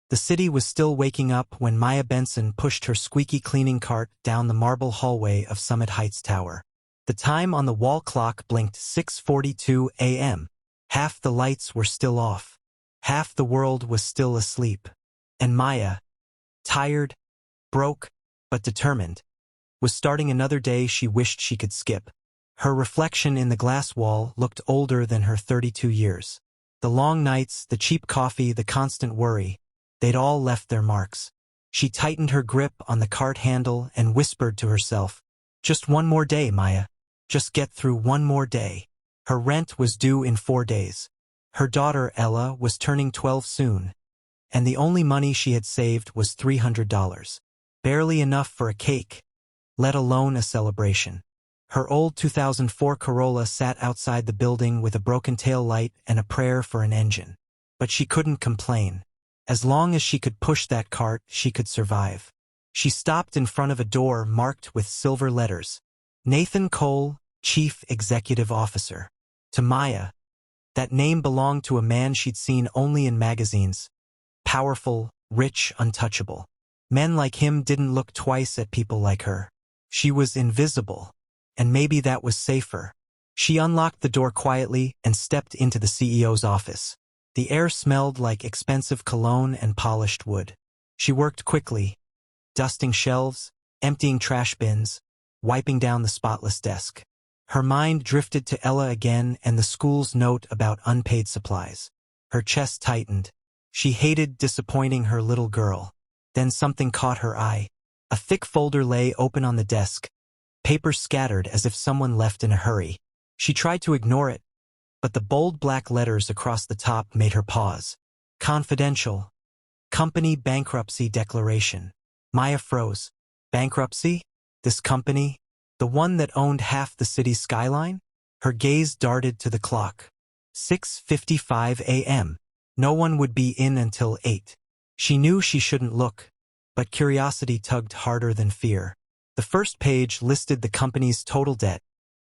The city was still waking up when Maya Benson pushed her squeaky cleaning cart down the marble hallway of Summit Heights Tower. The time on the wall clock blinked 6:42 a.m. Half the lights were still off. Half the world was still asleep. And Maya, tired, broke, but determined, was starting another day she wished she could skip. Her reflection in the glass wall looked older than her 32 years. The long nights, the cheap coffee, the constant worry, they'd all left their marks. She tightened her grip on the cart handle and whispered to herself, "Just one more day, Maya. Just get through one more day." Her rent was due in 4 days. Her daughter, Ella, was turning 12 soon, and the only money she had saved was $300. Barely enough for a cake, let alone a celebration. Her old 2004 Corolla sat outside the building with a broken tail light and a prayer for an engine. But she couldn't complain. As long as she could push that cart, she could survive. She stopped in front of a door marked with silver letters. Nathan Cole, Chief Executive Officer. To Maya, that name belonged to a man she'd seen only in magazines. Powerful, rich, untouchable. Men like him didn't look twice at people like her. She was invisible, and maybe that was safer. She unlocked the door quietly and stepped into the CEO's office. The air smelled like expensive cologne and polished wood. She worked quickly, dusting shelves, emptying trash bins, wiping down the spotless desk. Her mind drifted to Ella again and the school's note about unpaid supplies. Her chest tightened. She hated disappointing her little girl. Then something caught her eye. A thick folder lay open on the desk, papers scattered as if someone left in a hurry. She tried to ignore it, but the bold black letters across the top made her pause. Confidential. Company bankruptcy declaration. Maya froze. Bankruptcy? This company? The one that owned half the city's skyline? Her gaze darted to the clock. 6:55 a.m. No one would be in until 8. She knew she shouldn't look, but curiosity tugged harder than fear. The first page listed the company's total debt,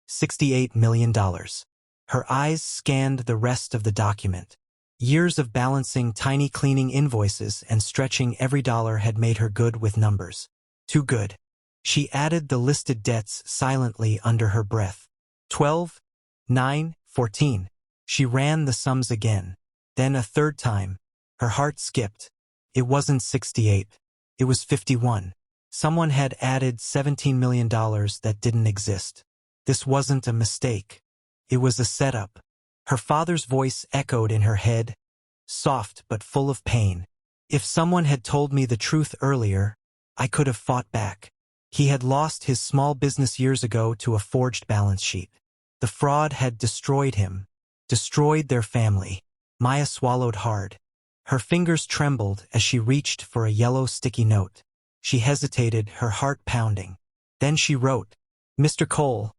$68 million. Her eyes scanned the rest of the document. Years of balancing tiny cleaning invoices and stretching every dollar had made her good with numbers. Too good. She added the listed debts silently under her breath. 12, 9, 14. She ran the sums again. Then a third time. Her heart skipped. It wasn't 68. It was 51. Someone had added $17 million that didn't exist. This wasn't a mistake. It was a setup. Her father's voice echoed in her head, soft but full of pain. If someone had told me the truth earlier, I could have fought back. He had lost his small business years ago to a forged balance sheet. The fraud had destroyed him, destroyed their family. Maya swallowed hard. Her fingers trembled as she reached for a yellow sticky note. She hesitated, her heart pounding. Then she wrote, "Mr. Cole,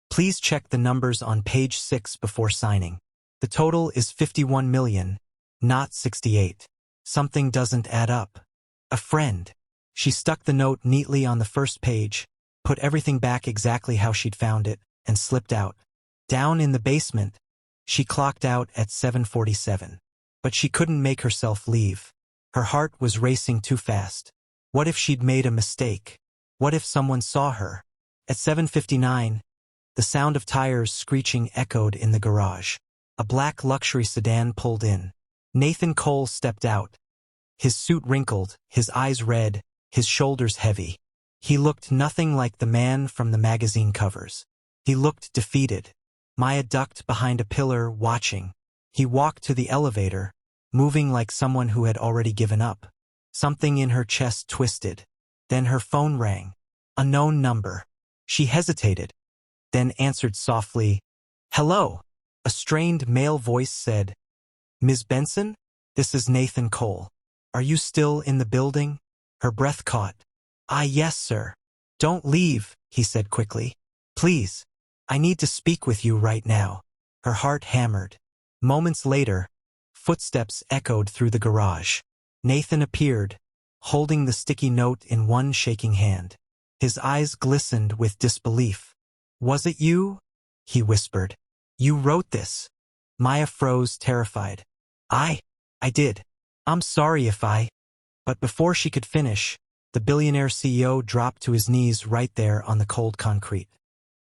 please check the numbers on page 6 before signing. The total is 51 million, not 68. Something doesn't add up. A friend." She stuck the note neatly on the first page, put everything back exactly how she'd found it, and slipped out. Down in the basement, she clocked out at 7:47. But she couldn't make herself leave. Her heart was racing too fast. What if she'd made a mistake? What if someone saw her? At 7:59, the sound of tires screeching echoed in the garage. A black luxury sedan pulled in. Nathan Cole stepped out. His suit wrinkled, his eyes red, his shoulders heavy. He looked nothing like the man from the magazine covers. He looked defeated. Maya ducked behind a pillar, watching. He walked to the elevator, moving like someone who had already given up. Something in her chest twisted. Then her phone rang. A known number. She hesitated, then answered softly, "Hello." A strained male voice said, "Ms. Benson? This is Nathan Cole. Are you still in the building?" Her breath caught. "Ah, yes, sir." "Don't leave," he said quickly. "Please. I need to speak with you right now." Her heart hammered. Moments later, footsteps echoed through the garage. Nathan appeared, holding the sticky note in one shaking hand. His eyes glistened with disbelief. "Was it you?" he whispered. "You wrote this?" Maya froze, terrified. I did. I'm sorry if I..." But before she could finish, the billionaire CEO dropped to his knees right there on the cold concrete.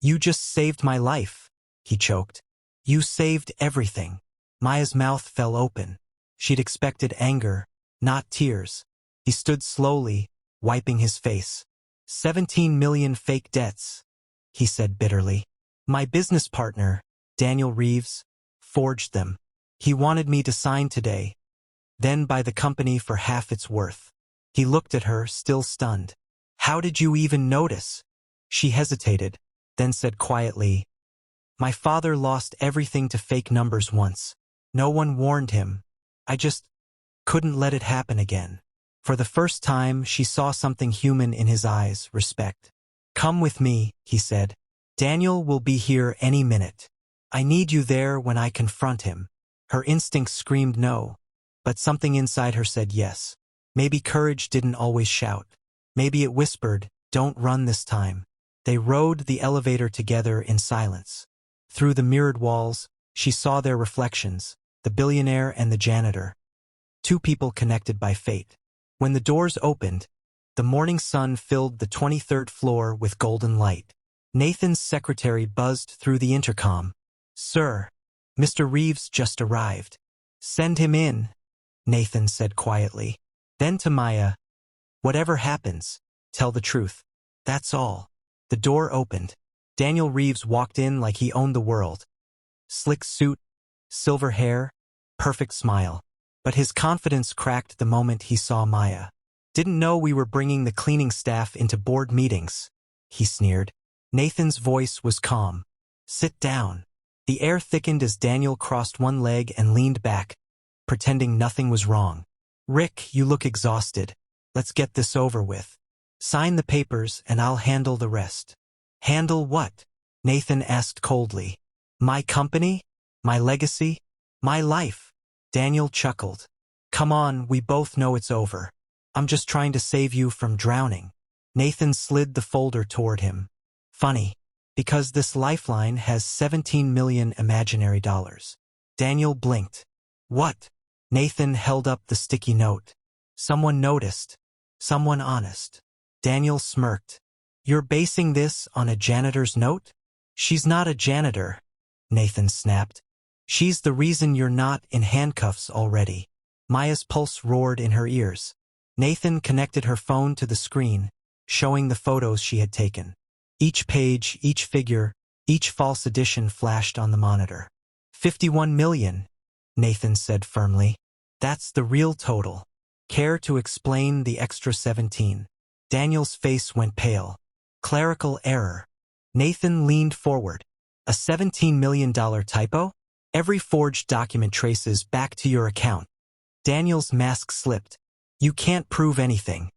"You just saved my life," he choked. "You saved everything." Maya's mouth fell open. She'd expected anger, not tears. He stood slowly, wiping his face. 17 million fake debts, he said bitterly. "My business partner, Daniel Reeves, forged them. He wanted me to sign today, then buy the company for half its worth." He looked at her, still stunned. "How did you even notice?" She hesitated, then said quietly, "My father lost everything to fake numbers once. No one warned him. I just couldn't let it happen again." For the first time, she saw something human in his eyes, respect. "Come with me," he said. "Daniel will be here any minute. I need you there when I confront him." Her instincts screamed no, but something inside her said yes. Maybe courage didn't always shout. Maybe it whispered, "Don't run this time." They rode the elevator together in silence. Through the mirrored walls, she saw their reflections, the billionaire and the janitor. Two people connected by fate. When the doors opened, the morning sun filled the 23rd floor with golden light. Nathan's secretary buzzed through the intercom. "Sir, Mr. Reeves just arrived." "Send him in," Nathan said quietly. Then to Maya, "Whatever happens, tell the truth. That's all." The door opened. Daniel Reeves walked in like he owned the world. Slick suit, silver hair, perfect smile. But his confidence cracked the moment he saw Maya. "Didn't know we were bringing the cleaning staff into board meetings," he sneered. Nathan's voice was calm. "Sit down." The air thickened as Daniel crossed one leg and leaned back, pretending nothing was wrong. "Rick, you look exhausted. Let's get this over with. Sign the papers and I'll handle the rest." "Handle what?" Nathan asked coldly. "My company? My legacy? My life?" Daniel chuckled. "Come on, we both know it's over. I'm just trying to save you from drowning." Nathan slid the folder toward him. "Funny, because this lifeline has 17 million imaginary dollars." Daniel blinked. "What?" Nathan held up the sticky note. "Someone noticed. Someone honest." Daniel smirked. "You're basing this on a janitor's note?" "She's not a janitor," Nathan snapped. "She's the reason you're not in handcuffs already." Maya's pulse roared in her ears. Nathan connected her phone to the screen, showing the photos she had taken. Each page, each figure, each false addition flashed on the monitor. 51 million, Nathan said firmly. "That's the real total. Care to explain the extra 17? Daniel's face went pale. "Clerical error." Nathan leaned forward. "A $17 million typo? Every forged document traces back to your account." Daniel's mask slipped. "You can't prove anything."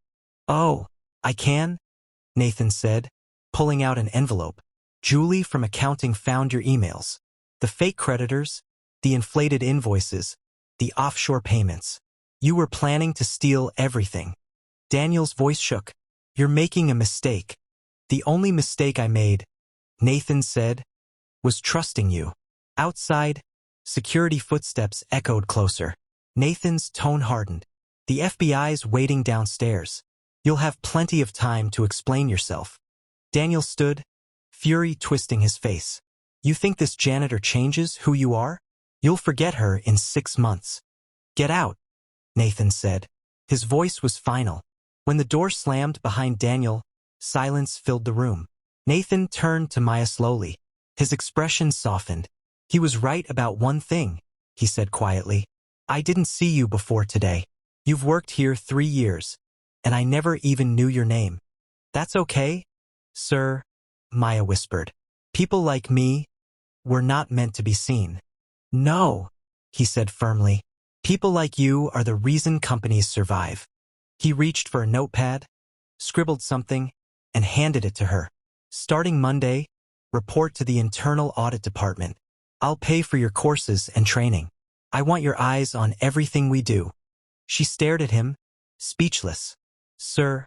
"Oh, I can?" Nathan said, pulling out an envelope. "Julie from accounting found your emails. The fake creditors, the inflated invoices, the offshore payments. You were planning to steal everything." Daniel's voice shook. "You're making a mistake." "The only mistake I made," Nathan said, "was trusting you." Outside, security footsteps echoed closer. Nathan's tone hardened. "The FBI's waiting downstairs. You'll have plenty of time to explain yourself." Daniel stood, fury twisting his face. "You think this janitor changes who you are? You'll forget her in 6 months." "Get out," Nathan said. His voice was final. When the door slammed behind Daniel, silence filled the room. Nathan turned to Maya slowly. His expression softened. "He was right about one thing," he said quietly. "I didn't see you before today. You've worked here 3 years, and I never even knew your name." "That's okay, sir," Maya whispered. "People like me, we're not meant to be seen." "No," he said firmly. "People like you are the reason companies survive." He reached for a notepad, scribbled something, and handed it to her. "Starting Monday, report to the Internal Audit Department. I'll pay for your courses and training. I want your eyes on everything we do." She stared at him, speechless. "Sir,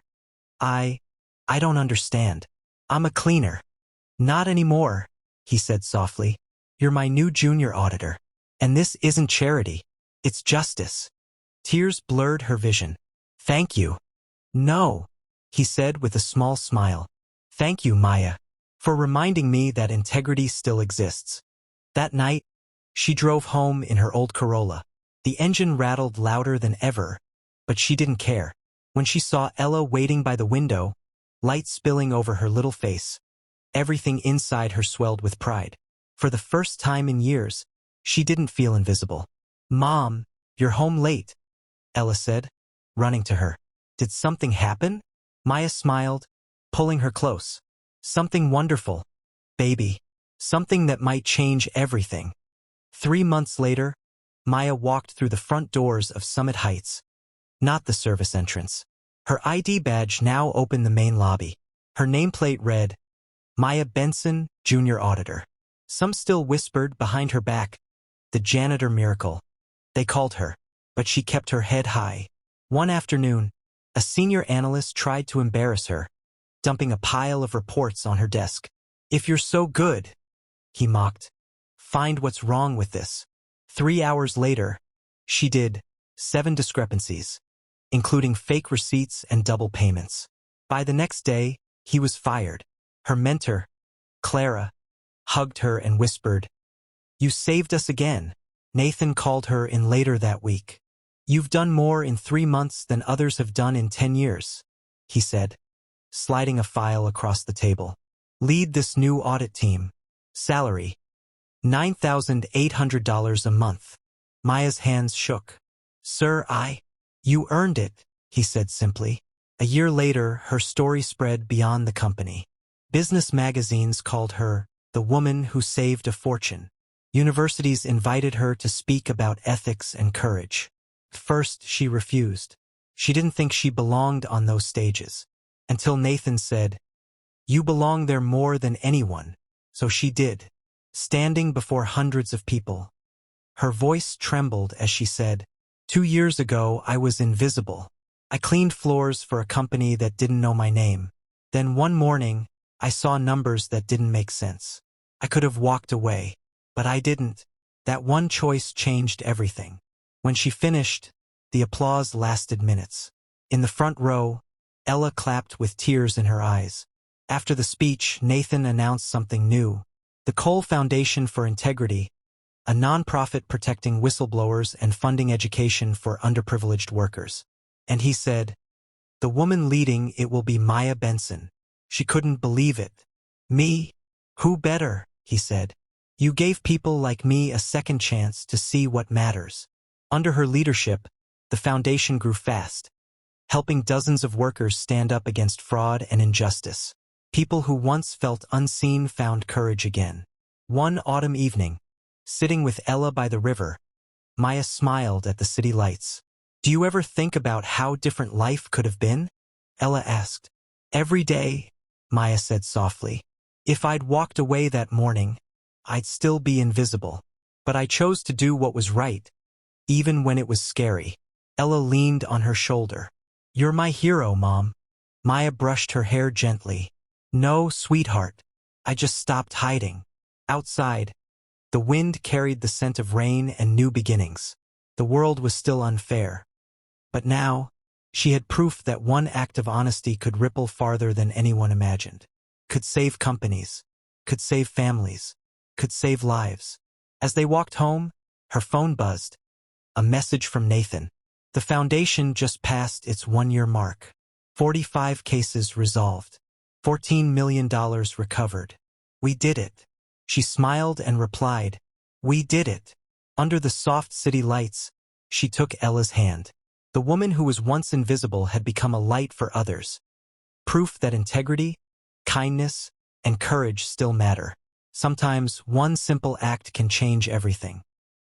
I don't understand. I'm a cleaner." "Not anymore," he said softly. "You're my new junior auditor. And this isn't charity. It's justice." Tears blurred her vision. Thank you. No, he said with a small smile. Thank you, Maya, for reminding me that integrity still exists. That night, she drove home in her old Corolla. The engine rattled louder than ever, but she didn't care. When she saw Ella waiting by the window, light spilling over her little face, everything inside her swelled with pride. For the first time in years, she didn't feel invisible. Mom, you're home late, Ella said, running to her. Did something happen? Maya smiled, pulling her close. Something wonderful, baby. Something that might change everything. 3 months later, Maya walked through the front doors of Summit Heights, not the service entrance. Her ID badge now opened the main lobby. Her nameplate read, Maya Benson, Junior Auditor. Some still whispered behind her back, the janitor miracle. They called her, but she kept her head high. One afternoon, a senior analyst tried to embarrass her, dumping a pile of reports on her desk. If you're so good, he mocked, find what's wrong with this. 3 hours later, she did 7 discrepancies, including fake receipts and double payments. By the next day, he was fired. Her mentor, Clara, hugged her and whispered, You saved us again. Nathan called her in later that week. You've done more in 3 months than others have done in 10 years, he said, sliding a file across the table. Lead this new audit team. Salary, $9,800 a month. Maya's hands shook. Sir, You earned it, he said simply. A year later, her story spread beyond the company. Business magazines called her the woman who saved a fortune. Universities invited her to speak about ethics and courage. First, she refused. She didn't think she belonged on those stages. Until Nathan said, You belong there more than anyone. So she did, standing before hundreds of people. Her voice trembled as she said, 2 years ago, I was invisible. I cleaned floors for a company that didn't know my name. Then one morning, I saw numbers that didn't make sense. I could have walked away, but I didn't. That one choice changed everything. When she finished, the applause lasted minutes. In the front row, Ella clapped with tears in her eyes. After the speech, Nathan announced something new. The Cole Foundation for Integrity, a nonprofit protecting whistleblowers and funding education for underprivileged workers. And he said, The woman leading it will be Maya Benson. She couldn't believe it. Me? Who better? He said. You gave people like me a second chance to see what matters. Under her leadership, the foundation grew fast, helping dozens of workers stand up against fraud and injustice. People who once felt unseen found courage again. One autumn evening, sitting with Ella by the river, Maya smiled at the city lights. Do you ever think about how different life could have been? Ella asked. Every day, Maya said softly. If I'd walked away that morning, I'd still be invisible. But I chose to do what was right, even when it was scary. Ella leaned on her shoulder. You're my hero, Mom. Maya brushed her hair gently. No, sweetheart. I just stopped hiding. Outside, the wind carried the scent of rain and new beginnings. The world was still unfair. But now, she had proof that one act of honesty could ripple farther than anyone imagined. Could save companies, could save families, could save lives. As they walked home, her phone buzzed. A message from Nathan. The foundation just passed its 1-year mark. 45 cases resolved. $14 million recovered. We did it. She smiled and replied, We did it. Under the soft city lights, she took Ella's hand. The woman who was once invisible had become a light for others. Proof that integrity, kindness, and courage still matter. Sometimes one simple act can change everything.